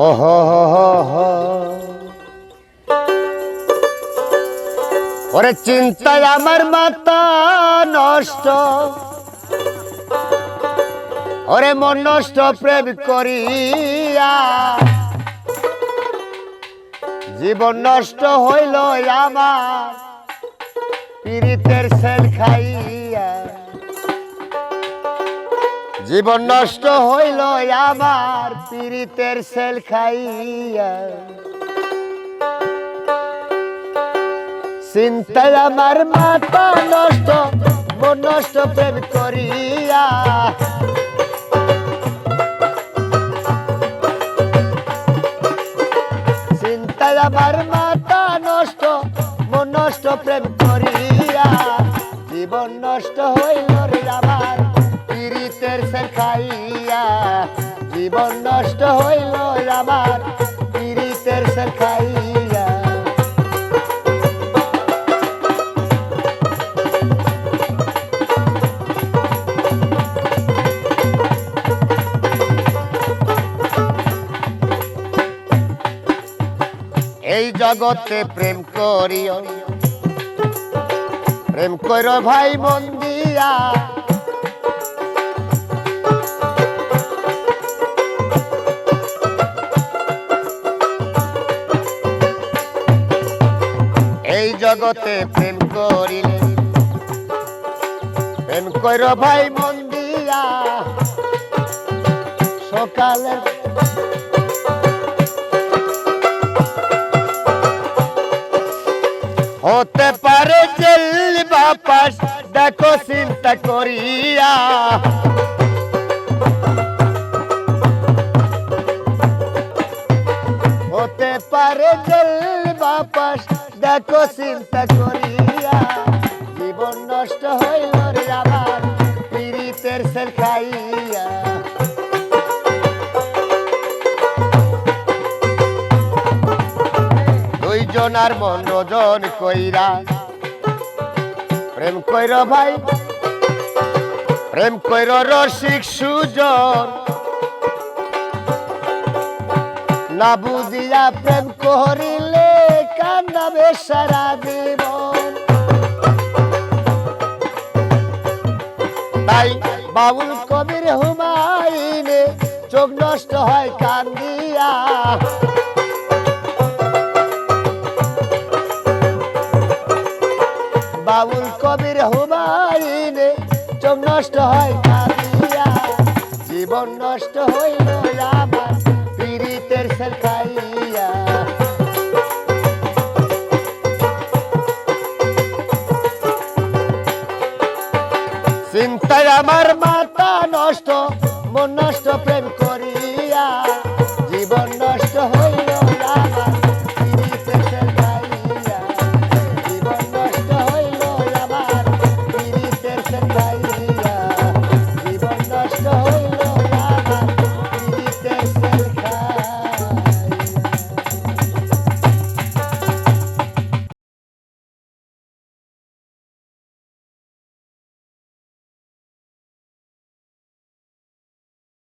ওহো ওরে চিন্তায় আমার মাথা নষ্ট, ওরে মন নষ্ট প্রেম করিয়া, জীবন নষ্ট হইল আমার পীড়িতের সেল খাইয়া, জীবন নষ্ট হইল আমার পীড়িতের সেল খাইয়া। চিন্তায় আমার মাথা নষ্ট, মন নষ্ট প্রেম করিয়া, চিন্তায় আমার মাথা নষ্ট, মন নষ্ট প্রেম করিয়া, জীবন নষ্ট হইল রে আমার পীড়িতের সেল খাইয়া, জীবন নষ্ট হইল আমার পীড়িতের সেল খাইয়া। এই জগতে প্রেম করিও, প্রেম কর ভাই মন দিয়া, এই জগতে প্রেম করিলে, প্রেম কর ভাই মন দিয়া, সকালে হতে পারে জেল বাপাস, দেখো চিন্তা করিয়া, হতে পারে জেল বাপাস, দেখো চিন্তা করিয়া, জীবন নষ্ট হইল রে আমার পীড়িতের সেল খাইয়া। দুইজনার মনোজন কইরা প্রেম কইর ভাই, প্রেম কইর রসিক সুজন, না বুঝিয়া প্রেম করিলে কান্দাবে সারা জীবন। তাই বাউল কবির হুমায়ুনে চোখ নষ্ট হয় কান্দিয়া, বাউল কবির হুমায়ুনে চোখ নষ্ট হয় কাঁদিয়া, জীবন নষ্ট হইল আমার পীড়িতের সেল খাইয়া। চিন্তায় আমার মাথা নষ্ট, মন নষ্ট প্রেম করিয়া, জীবন নষ্ট